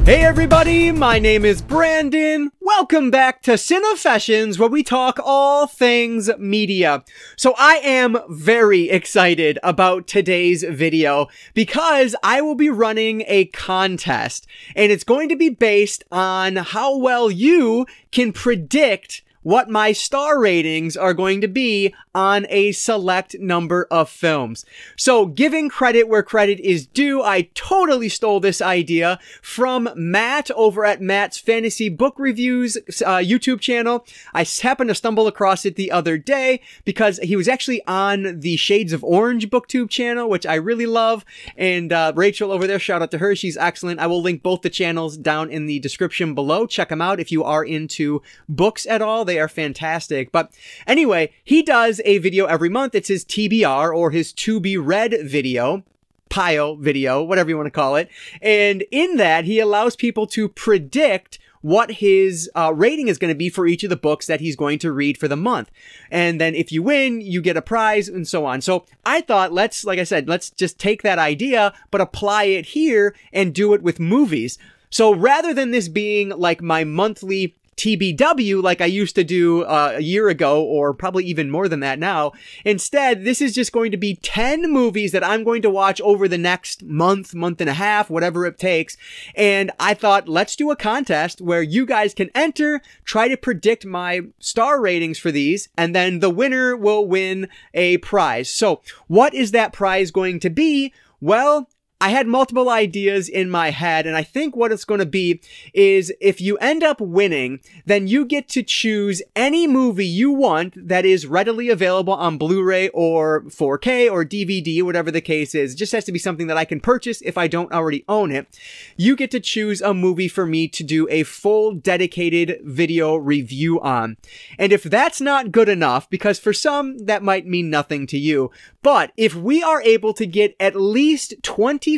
Hey everybody, my name is Brandon. Welcome back to Cinefessions, where we talk all things media. So I am very excited about today's video because I will be running a contest, and it's going to be based on how well you can predict what my star ratings are going to be on a select number of films. So giving credit where credit is due, I totally stole this idea from Matt over at Matt's Fantasy Book Reviews YouTube channel. I happened to stumble across it the other day because he was actually on the Shades of Orange BookTube channel, which I really love. And Rachel over there, shout out to her. She's excellent. I will link both the channels down in the description below. Check them out if you are into books at all. They are fantastic. But anyway, he does a video every month. It's his TBR, or his to be read video, pile video, whatever you want to call it. And in that, he allows people to predict what his rating is going to be for each of the books that he's going to read for the month. And then if you win, you get a prize and so on. So I thought, like I said, let's just take that idea, but apply it here and do it with movies. So rather than this being like my monthly TBW like I used to do a year ago, or probably even more than that now. Instead, this is just going to be 10 movies that I'm going to watch over the next month, month and a half, whatever it takes. And I thought, let's do a contest where you guys can enter, try to predict my star ratings for these, and then the winner will win a prize. So what is that prize going to be? Well, I had multiple ideas in my head, and I think what it's going to be is if you end up winning, then you get to choose any movie you want that is readily available on Blu-ray or 4K or DVD, whatever the case is. It just has to be something that I can purchase if I don't already own it. You get to choose a movie for me to do a full dedicated video review on. And if that's not good enough, because for some that might mean nothing to you, but if we are able to get at least 25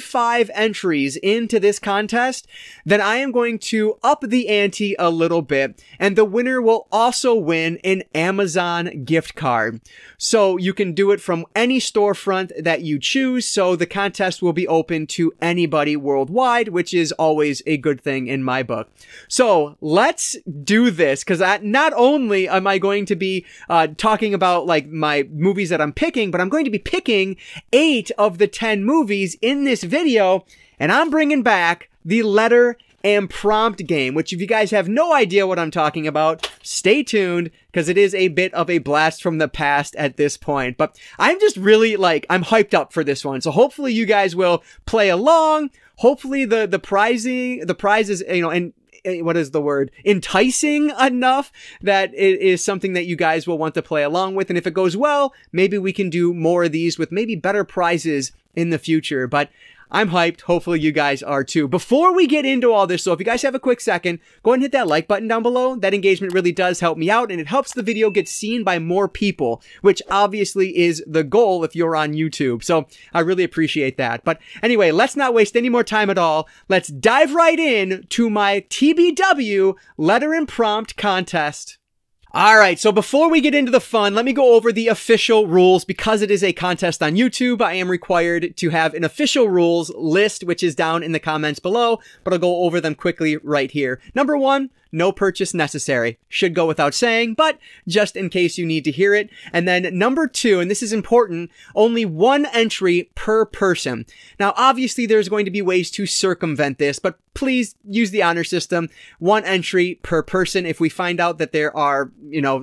entries into this contest, then I am going to up the ante a little bit, and the winner will also win an Amazon gift card. So you can do it from any storefront that you choose, so the contest will be open to anybody worldwide, which is always a good thing in my book. So let's do this, because not only am I going to be talking about like my movies that I'm picking, but I'm going to be picking 8 of the 10 movies in this video, and I'm bringing back the letter and prompt game, which if you guys have no idea what I'm talking about, stay tuned, because it is a bit of a blast from the past at this point. But I'm just really I'm hyped up for this one. So hopefully you guys will play along. Hopefully the prize is, and what is the word? Enticing enough that it is something that you guys will want to play along with. And if it goes well, maybe we can do more of these with maybe better prizes in the future. But I'm hyped. Hopefully you guys are too. Before we get into all this, so if you guys have a quick second, go ahead and hit that like button down below. That engagement really does help me out, and it helps the video get seen by more people, which obviously is the goal if you're on YouTube. So I really appreciate that. But anyway, let's not waste any more time at all. Let's dive right in to my TBW letter and prompt contest. Alright, so before we get into the fun, let me go over the official rules. Because it is a contest on YouTube, I am required to have an official rules list, which is down in the comments below, but I'll go over them quickly right here. Number 1, no purchase necessary. Should go without saying, but just in case you need to hear it. And then number 2, and this is important, only 1 entry per person. Now, obviously, there's going to be ways to circumvent this, but please use the honor system. 1 entry per person. If we find out that there are,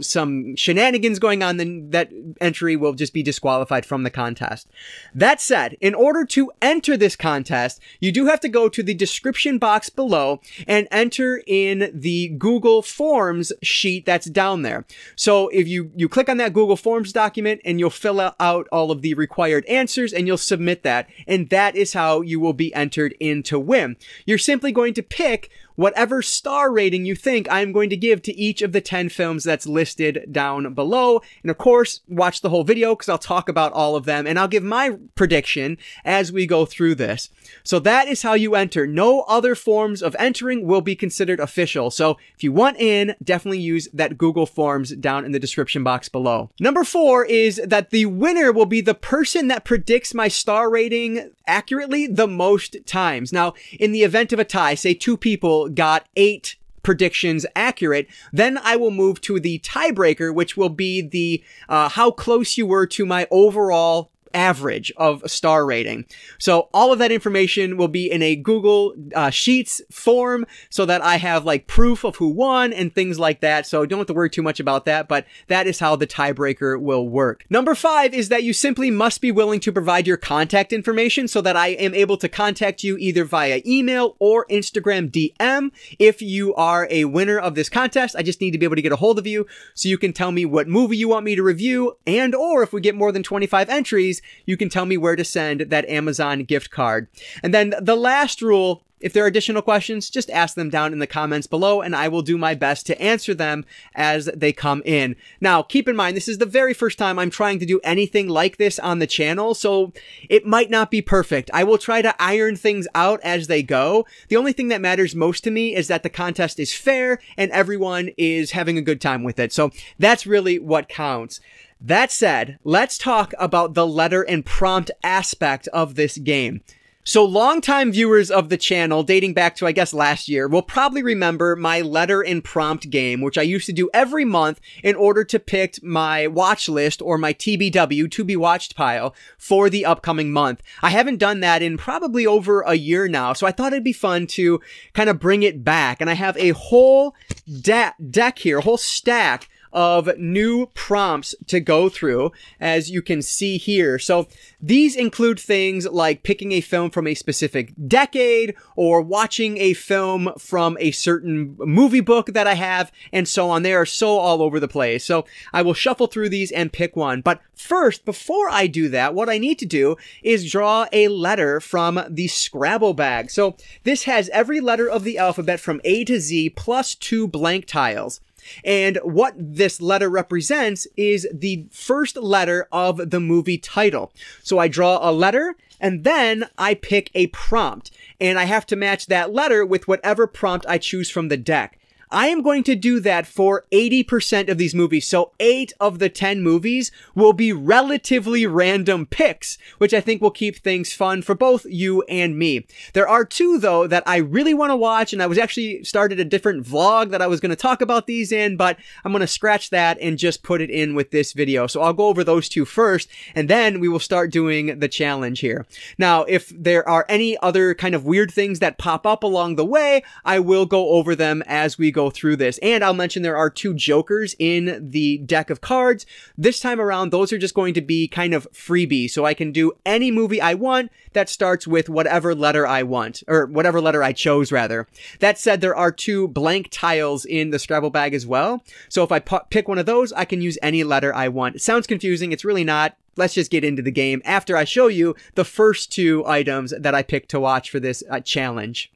some shenanigans going on, then that entry will just be disqualified from the contest. That said, in order to enter this contest, you do have to go to the description box below and enter in the Google Forms sheet that's down there. So if you click on that Google Forms document, and you'll fill out all of the required answers, and you'll submit that, and that is how you will be entered in to win. You're simply going to pick whatever star rating you think I'm going to give to each of the 10 films that's listed down below. And of course, watch the whole video because I'll talk about all of them and I'll give my prediction as we go through this. So that is how you enter. No other forms of entering will be considered official. So if you want in, definitely use that Google Forms down in the description box below. Number 4 is that the winner will be the person that predicts my star rating accurately the most times. Now, in the event of a tie, say 2 people got 8 predictions accurate, then I will move to the tiebreaker, which will be the how close you were to my overall average of star rating. So all of that information will be in a Google Sheets form so that I have like proof of who won and things like that. So don't have to worry too much about that, but that is how the tiebreaker will work. Number 5 is that you simply must be willing to provide your contact information so that I am able to contact you either via email or Instagram DM. If you are a winner of this contest, I just need to be able to get a hold of you so you can tell me what movie you want me to review, and or if we get more than 25 entries, you can tell me where to send that Amazon gift card. And then the last rule, if there are additional questions, just ask them down in the comments below and I will do my best to answer them as they come in. Now, keep in mind, this is the very first time I'm trying to do anything like this on the channel, so it might not be perfect. I will try to iron things out as they go. The only thing that matters most to me is that the contest is fair and everyone is having a good time with it. So that's really what counts. That said, let's talk about the letter and prompt aspect of this game. So longtime viewers of the channel, dating back to, I guess, last year, will probably remember my letter and prompt game, which I used to do every month in order to pick my watch list or my TBW, to be watched pile, for the upcoming month. I haven't done that in probably over a year now, so I thought it'd be fun to kind of bring it back. And I have a whole deck here, a whole stack of new prompts to go through, as you can see here. So these include things like picking a film from a specific decade or watching a film from a certain movie book that I have, and so on. They are so all over the place. So I will shuffle through these and pick one. But first, before I do that, what I need to do is draw a letter from the Scrabble bag. So this has every letter of the alphabet from A to Z plus 2 blank tiles. And what this letter represents is the first letter of the movie title. So I draw a letter and then I pick a prompt, and I have to match that letter with whatever prompt I choose from the deck. I am going to do that for 80% of these movies. So 8 of the 10 movies will be relatively random picks, which I think will keep things fun for both you and me. There are 2, though, that I really want to watch, and I was actually started a different vlog that I was going to talk about these in, but I'm going to scratch that and just put it in with this video. So I'll go over those 2 first, and then we will start doing the challenge here. Now, if there are any other kind of weird things that pop up along the way, I will go over them as we go through this. And I'll mention there are 2 jokers in the deck of cards. This time around, those are just going to be kind of freebies, so I can do any movie I want that starts with whatever letter I want, or whatever letter I chose, rather. That said, there are 2 blank tiles in the Scrabble bag as well. So if I pick one of those, I can use any letter I want. It sounds confusing. It's really not. Let's just get into the game after I show you the first 2 items that I picked to watch for this challenge.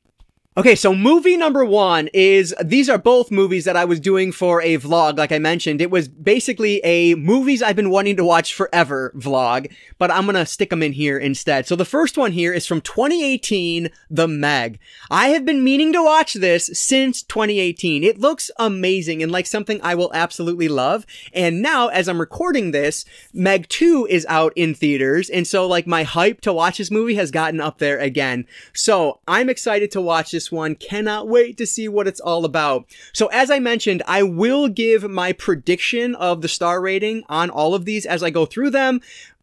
Okay, so movie number 1 is, these are both movies that I was doing for a vlog, like I mentioned. It was basically a movies I've been wanting to watch forever vlog, but I'm gonna stick them in here instead. So the first one here is from 2018, The Meg. I have been meaning to watch this since 2018. It looks amazing and like something I will absolutely love. And now, as I'm recording this, Meg 2 is out in theaters, and so like my hype to watch this movie has gotten up there again. So I'm excited to watch this one. Cannot wait to see what it's all about. So as I mentioned, I will give my prediction of the star rating on all of these as I go through them.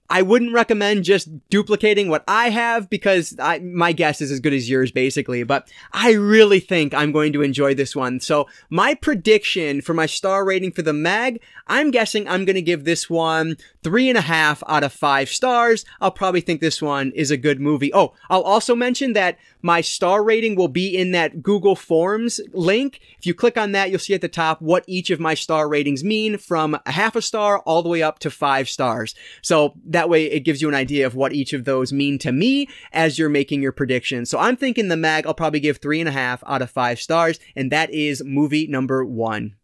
I wouldn't recommend just duplicating what I have because my guess is as good as yours, basically. But I really think I'm going to enjoy this one. So my prediction for my star rating for the Meg, I'm guessing I'm going to give this one 3.5 out of 5 stars. I'll probably think this one is a good movie. Oh, I'll also mention that my star rating will be in that Google Forms link. If you click on that, you'll see at the top what each of my star ratings mean, from 0.5 star all the way up to 5 stars. So that that way it gives you an idea of what each of those mean to me as you're making your predictions. So I'm thinking the Meg I'll probably give 3.5 out of 5 stars, and that is movie number 1.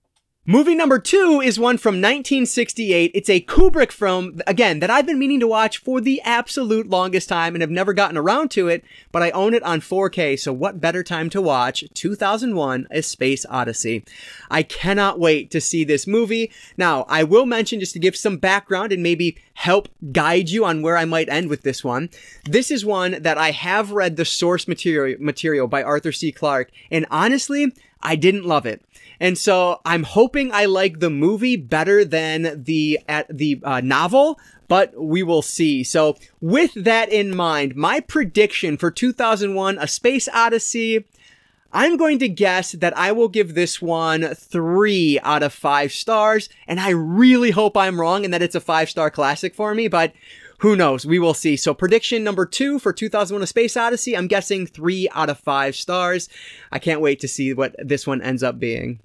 Movie number 2 is one from 1968. It's a Kubrick film, again, that I've been meaning to watch for the absolute longest time and have never gotten around to it, but I own it on 4K, so what better time to watch 2001: A Space Odyssey. I cannot wait to see this movie. Now, I will mention, just to give some background and maybe help guide you on where I might end with this one, this is one that I have read the source material by Arthur C. Clarke, and honestly, I didn't love it. And so I'm hoping I like the movie better than the novel, but we will see. So with that in mind, my prediction for 2001: A Space Odyssey, I'm going to guess that I will give this one 3 out of 5 stars. And I really hope I'm wrong and that it's a 5-star classic for me, but who knows? We will see. So prediction number 2 for 2001: A Space Odyssey, I'm guessing 3 out of 5 stars. I can't wait to see what this one ends up being.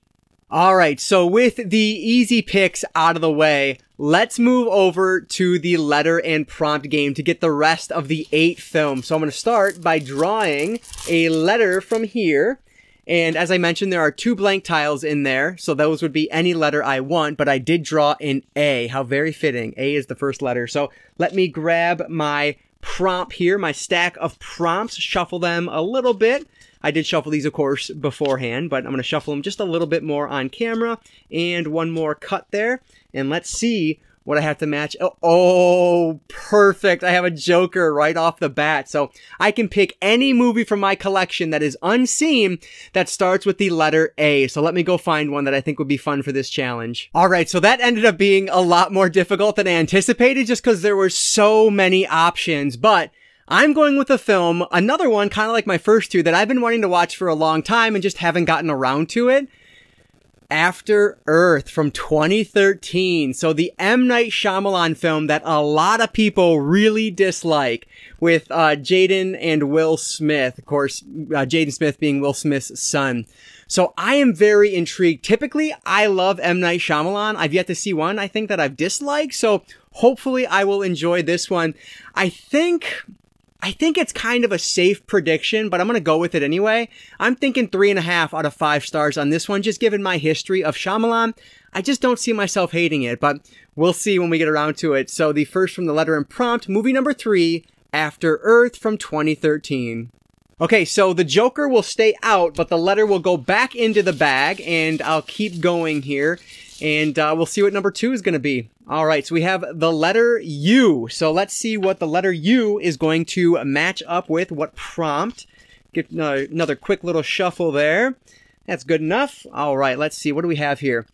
All right, so with the easy picks out of the way, let's move over to the letter and prompt game to get the rest of the 8 films. So I'm going to start by drawing a letter from here. And as I mentioned, there are 2 blank tiles in there, so those would be any letter I want, but I did draw an A. How very fitting. A is the first letter. So let me grab my prompt here, my stack of prompts, shuffle them a little bit. I did shuffle these, of course, beforehand, but I'm going to shuffle them just a little bit more on camera, and one more cut there, and let's see what I have to match. Oh, perfect. I have a Joker right off the bat. So I can pick any movie from my collection that is unseen that starts with the letter A. So let me go find one that I think would be fun for this challenge. All right, so that ended up being a lot more difficult than I anticipated just because there were so many options, but I'm going with a film, another one kind of like my first 2 that I've been wanting to watch for a long time and just haven't gotten around to it. After Earth from 2013. So the M. Night Shyamalan film that a lot of people really dislike with Jaden and Will Smith. Of course, Jaden Smith being Will Smith's son. So I am very intrigued. Typically, I love M. Night Shyamalan. I've yet to see one, I think, that I've disliked. So hopefully I will enjoy this one. I think it's kind of a safe prediction, but I'm going to go with it anyway. I'm thinking 3.5 out of 5 stars on this one, just given my history of Shyamalan. I just don't see myself hating it, but we'll see when we get around to it. So the first from the letter and prompt, movie number 3, After Earth from 2013. Okay, so the Joker will stay out, but the letter will go back into the bag, and I'll keep going here, and we'll see what number 2 is going to be. All right, so we have the letter U. So let's see what the letter U is going to match up with, what prompt. Get another quick little shuffle there. That's good enough. All right, let's see. What do we have here?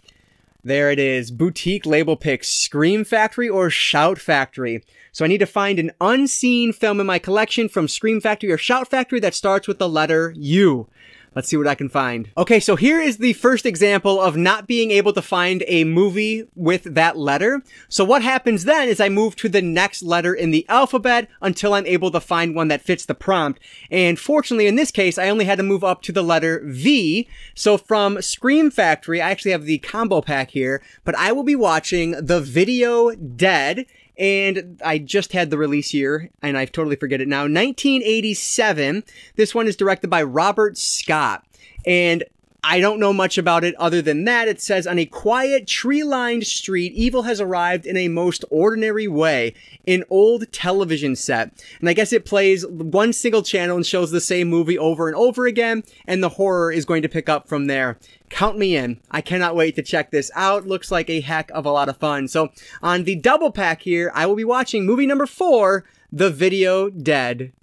There it is. Boutique label pick, Scream Factory or Shout Factory. So I need to find an unseen film in my collection from Scream Factory or Shout Factory that starts with the letter U. Let's see what I can find. Okay, so here is the first example of not being able to find a movie with that letter. So what happens then is I move to the next letter in the alphabet until I'm able to find one that fits the prompt. And fortunately, in this case, I only had to move up to the letter V. So from Scream Factory, I actually have the combo pack here, but I will be watching the video Dead. And I just had the release year, and I totally forget it now. 1987. This one is directed by Robert Scott. And I don't know much about it other than that. It says, on a quiet, tree-lined street, evil has arrived in a most ordinary way. An old television set. And I guess it plays one single channel and shows the same movie over and over again. And the horror is going to pick up from there. Count me in. I cannot wait to check this out. Looks like a heck of a lot of fun. So on the double pack here, I will be watching movie number 4, The Video Dead.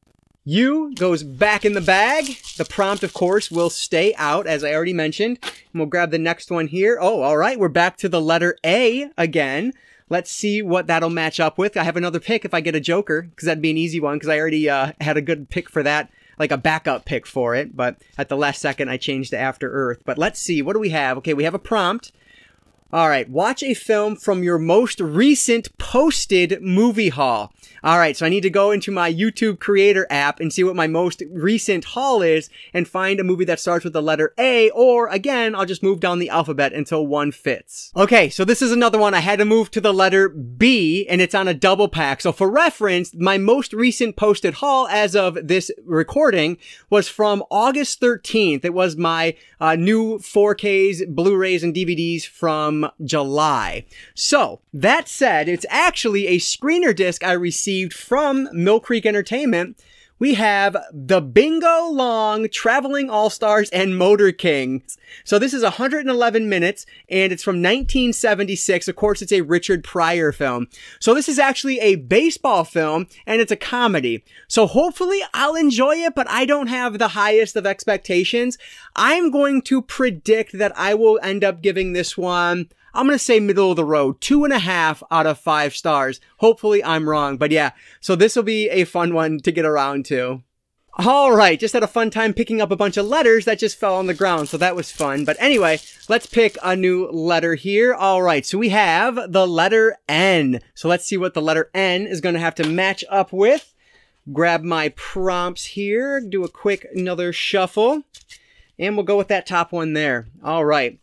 U goes back in the bag. The prompt, of course, will stay out, as I already mentioned. And we'll grab the next one here. Oh, all right. We're back to the letter A again. Let's see what that'll match up with. I have another pick if I get a Joker, because that'd be an easy one, because I already had a good pick for that, like a backup pick for it. But at the last second, I changed to After Earth. But let's see. What do we have? Okay, we have a prompt. All right, watch a film from your most recent posted movie haul. All right, so I need to go into my YouTube Creator app and see what my most recent haul is and find a movie that starts with the letter A, or again, I'll just move down the alphabet until one fits. Okay, so this is another one. I had to move to the letter B, and it's on a double pack. So for reference, my most recent posted haul as of this recording was from August 13th. It was my new 4Ks, Blu-rays, and DVDs from July. So that said, it's actually a screener disc I received from Mill Creek Entertainment. We have the Bingo Long Traveling All-Stars and Motor Kings. So this is 111 minutes, and it's from 1976. Of course, it's a Richard Pryor film. So this is actually a baseball film, and it's a comedy. So hopefully I'll enjoy it, but I don't have the highest of expectations. I'm going to predict that I will end up giving this one, I'm going to say middle of the road, 2.5 out of 5 stars. Hopefully I'm wrong, but yeah, so this will be a fun one to get around to. All right, just had a fun time picking up a bunch of letters that just fell on the ground, so that was fun. But anyway, let's pick a new letter here. All right, so we have the letter N. So let's see what the letter N is going to have to match up with. Grab my prompts here, do a quick another shuffle, and we'll go with that top one there. All right.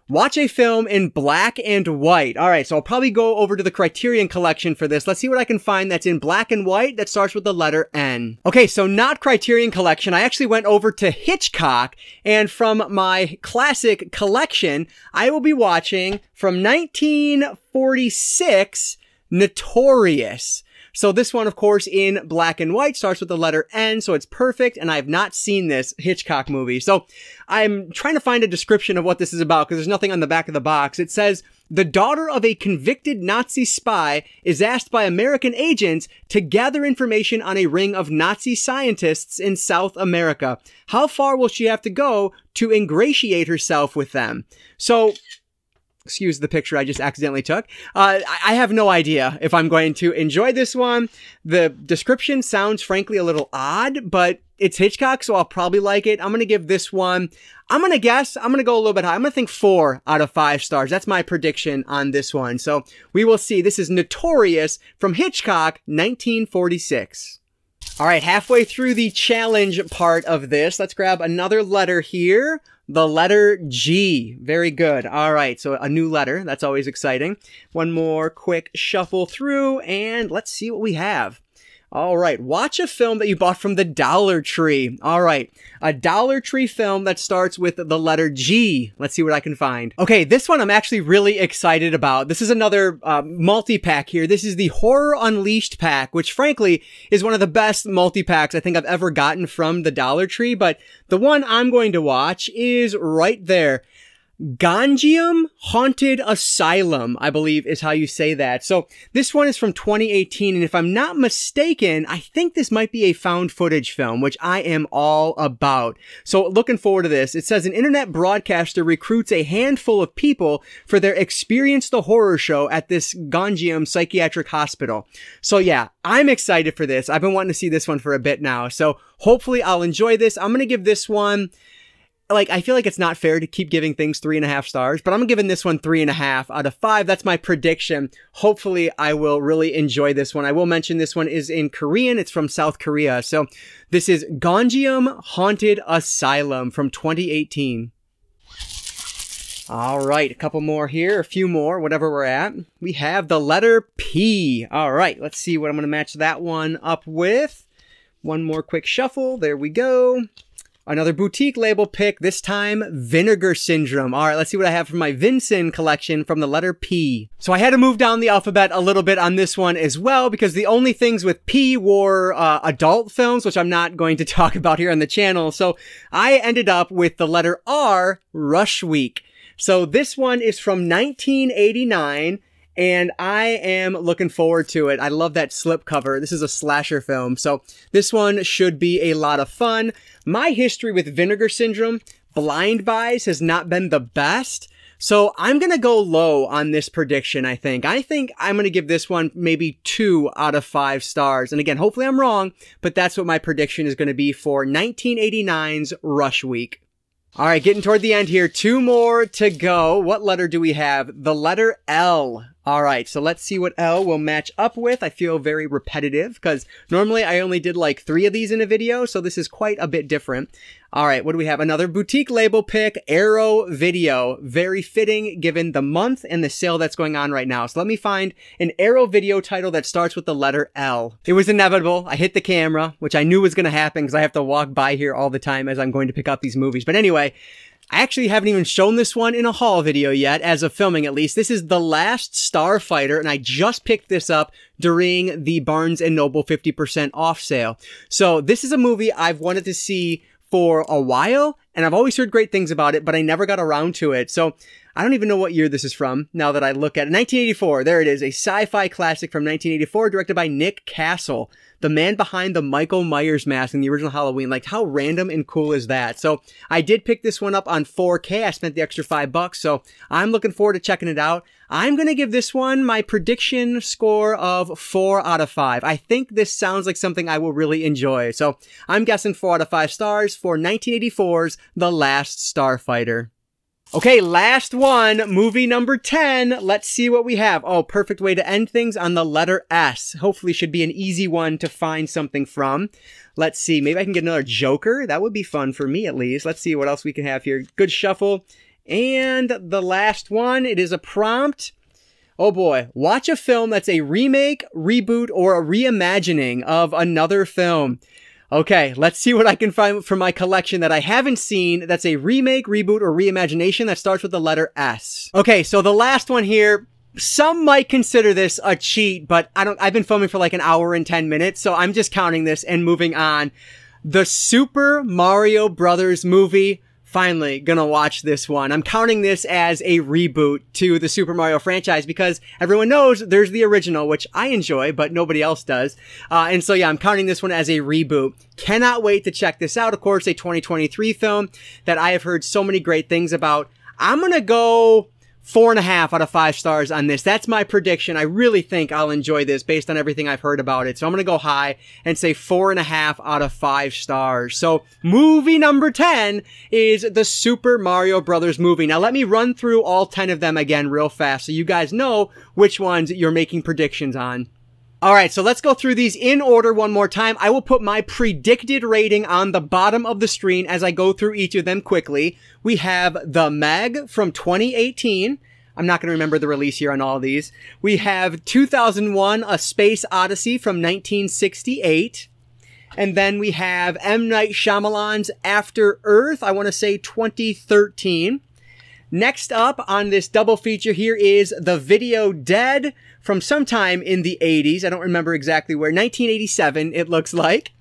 Watch a film in black and white. All right, so I'll probably go over to the Criterion Collection for this. Let's see what I can find that's in black and white that starts with the letter N. Okay, so not Criterion Collection. I actually went over to Hitchcock, and from my classic collection, I will be watching from 1946, Notorious. So this one, of course, in black and white starts with the letter N, so it's perfect, and I have not seen this Hitchcock movie. So I'm trying to find a description of what this is about, because there's nothing on the back of the box. It says, the daughter of a convicted Nazi spy is asked by American agents to gather information on a ring of Nazi scientists in South America. How far will she have to go to ingratiate herself with them? So, excuse the picture I just accidentally took. I have no idea if I'm going to enjoy this one. The description sounds frankly a little odd, but it's Hitchcock, so I'll probably like it. I'm going to give this one, I'm going to go a little bit high. I'm going to think 4 out of 5 stars. That's my prediction on this one. So we will see. This is Notorious from Hitchcock, 1946. All right, halfway through the challenge part of this, let's grab another letter here. The letter G. Very good. All right, so a new letter. That's always exciting. One more quick shuffle through, and let's see what we have. All right, watch a film that you bought from the Dollar Tree. All right, a Dollar Tree film that starts with the letter G. Let's see what I can find. Okay, this one I'm actually really excited about. This is another multi-pack here. This is the Horror Unleashed pack, which frankly is one of the best multi-packs I think I've ever gotten from the Dollar Tree, but the one I'm going to watch is right there. Gonjiam Haunted Asylum, I believe is how you say that. So this one is from 2018, and if I'm not mistaken, I think this might be a found footage film, which I am all about. So looking forward to this. It says an internet broadcaster recruits a handful of people for their Experience the Horror show at this Gonjiam psychiatric hospital. So yeah, I'm excited for this. I've been wanting to see this one for a bit now. So hopefully I'll enjoy this. I'm going to give this one, like, I feel like it's not fair to keep giving things 3.5 stars, but I'm giving this one 3.5 out of 5. That's my prediction. Hopefully I will really enjoy this one. I will mention this one is in Korean. It's from South Korea. So this is Gonjiam Haunted Asylum from 2018. All right, a couple more here, a few more, whatever we're at. We have the letter P. All right, let's see what I'm going to match that one up with. One more quick shuffle. There we go. Another boutique label pick, this time Vinegar Syndrome. All right, let's see what I have from my Vincent collection from the letter P. So I had to move down the alphabet a little bit on this one as well, because the only things with P were adult films, which I'm not going to talk about here on the channel. So I ended up with the letter R, Rush Week. So this one is from 1989. And I am looking forward to it. I love that slipcover. This is a slasher film, so this one should be a lot of fun. My history with Vinegar Syndrome, blind buys, has not been the best, so I'm going to go low on this prediction, I think. I think I'm going to give this one maybe 2 out of 5 stars. And again, hopefully I'm wrong, but that's what my prediction is going to be for 1989's Rush Week. All right, getting toward the end here. 2 more to go. What letter do we have? The letter L. All right, so let's see what L will match up with. I feel very repetitive because normally I only did like 3 of these in a video, so this is quite a bit different. All right, what do we have? Another boutique label pick, Arrow Video. Very fitting given the month and the sale that's going on right now. So let me find an Arrow Video title that starts with the letter L. It was inevitable. I hit the camera, which I knew was going to happen because I have to walk by here all the time as I'm going to pick up these movies. But anyway, I actually haven't even shown this one in a haul video yet, as of filming at least. This is The Last Starfighter, and I just picked this up during the Barnes & Noble 50% off sale. So this is a movie I've wanted to see for a while, and I've always heard great things about it, but I never got around to it. So I don't even know what year this is from, now that I look at it. 1984, there it is, a sci-fi classic from 1984, directed by Nick Castle, the man behind the Michael Myers mask in the original Halloween. Like, how random and cool is that? So I did pick this one up on 4K. I spent the extra $5, so I'm looking forward to checking it out. I'm going to give this one my prediction score of 4 out of 5. I think this sounds like something I will really enjoy. So I'm guessing 4 out of 5 stars for 1984's The Last Starfighter. Okay, last one, movie number 10. Let's see what we have. Oh, perfect way to end things on the letter S. Hopefully should be an easy one to find something from. Let's see, maybe I can get another Joker. That would be fun for me at least. Let's see what else we can have here. Good shuffle. And the last one, it is a prompt. Oh boy, watch a film that's a remake, reboot, or a reimagining of another film. Okay, let's see what I can find from my collection that I haven't seen that's a remake, reboot, or reimagination that starts with the letter S. Okay, so the last one here, some might consider this a cheat, but I've been filming for like an hour and 10 minutes, so I'm just counting this and moving on. The Super Mario Brothers movie. Finally gonna watch this one. I'm counting this as a reboot to the Super Mario franchise because everyone knows there's the original, which I enjoy, but nobody else does. And so yeah, I'm counting this one as a reboot. Cannot wait to check this out. Of course, a 2023 film that I have heard so many great things about. I'm gonna go 4.5 out of 5 stars on this. That's my prediction. I really think I'll enjoy this based on everything I've heard about it. So I'm going to go high and say 4.5 out of 5 stars. So movie number 10 is the Super Mario Brothers movie. Now let me run through all 10 of them again real fast so you guys know which ones you're making predictions on. Alright, so let's go through these in order one more time. I will put my predicted rating on the bottom of the screen as I go through each of them quickly. We have The Meg from 2018. I'm not going to remember the release year on all of these. We have 2001, A Space Odyssey from 1968. And then we have M. Night Shyamalan's After Earth, I want to say 2013. Next up on this double feature here is The Video Dead from sometime in the 80s. I don't remember exactly where. 1987, it looks like.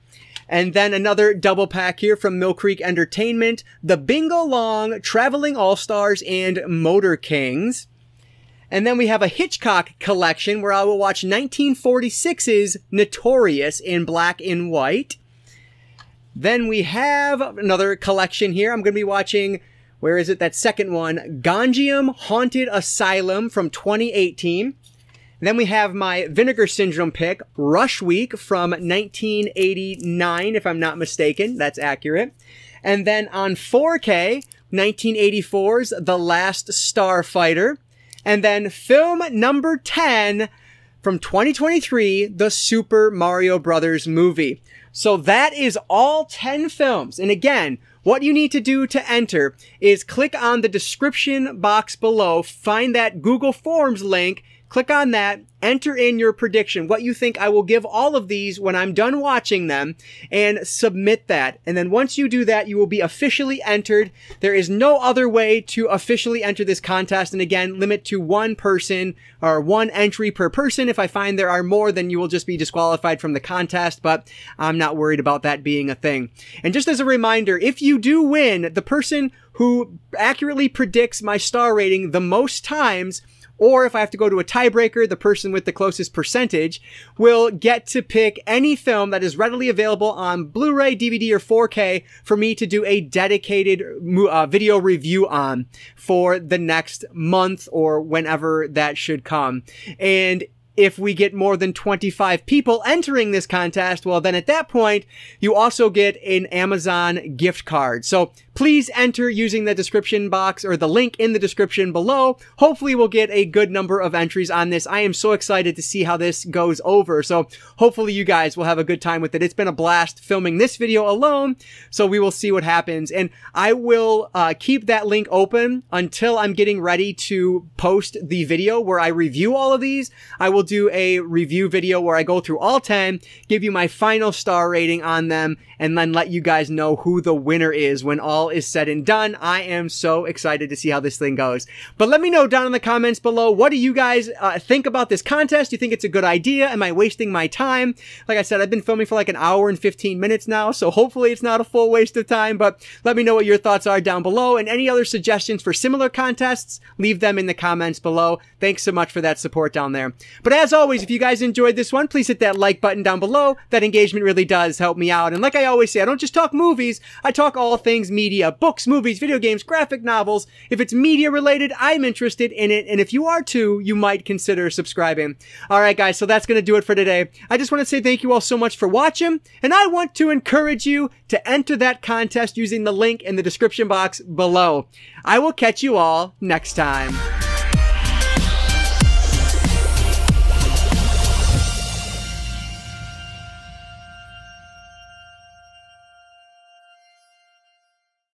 And then another double pack here from Mill Creek Entertainment. The Bingo Long, Traveling All-Stars, and Motor Kings. And then we have a Hitchcock collection where I will watch 1946's Notorious in black and white. Then we have another collection here. I'm going to be watching... Where is it? That second one, Ganjiam Haunted Asylum from 2018. And then we have my Vinegar Syndrome pick, Rush Week from 1989, if I'm not mistaken. That's accurate. And then on 4K, 1984's The Last Starfighter. And then film number 10 from 2023, the Super Mario Brothers movie. So that is all 10 films. And again, what you need to do to enter is click on the description box below, find that Google Forms link, click on that, enter in your prediction, what you think I will give all of these when I'm done watching them, and submit that. And then once you do that, you will be officially entered. There is no other way to officially enter this contest. And again, limit to 1 person or 1 entry per person. If I find there are more, then you will just be disqualified from the contest, but I'm not worried about that being a thing. And just as a reminder, if you do win, the person who accurately predicts my star rating the most times, or if I have to go to a tiebreaker, the person with the closest percentage will get to pick any film that is readily available on Blu-ray, DVD, or 4K for me to do a dedicated video review on for the next month or whenever that should come. And if we get more than 25 people entering this contest, well, then at that point, you also get an Amazon gift card. So please enter using the description box or the link in the description below. Hopefully we'll get a good number of entries on this. I am so excited to see how this goes over. So hopefully you guys will have a good time with it. It's been a blast filming this video alone. So we will see what happens. And I will keep that link open until I'm getting ready to post the video where I review all of these. I will do a review video where I go through all 10, give you my final star rating on them, and then let you guys know who the winner is when all is said and done. I am so excited to see how this thing goes. But let me know down in the comments below, what do you guys think about this contest? Do you think it's a good idea? Am I wasting my time? Like I said, I've been filming for like an hour and 15 minutes now, so hopefully it's not a full waste of time, but let me know what your thoughts are down below, and any other suggestions for similar contests, leave them in the comments below. Thanks so much for that support down there. But as always, if you guys enjoyed this one, please hit that like button down below. That engagement really does help me out. And like I always say, I don't just talk movies, I talk all things media, books, movies, video games, graphic novels. If it's media related, I'm interested in it. And if you are too, you might consider subscribing. All right, guys, so that's going to do it for today. I just want to say thank you all so much for watching. And I want to encourage you to enter that contest using the link in the description box below. I will catch you all next time.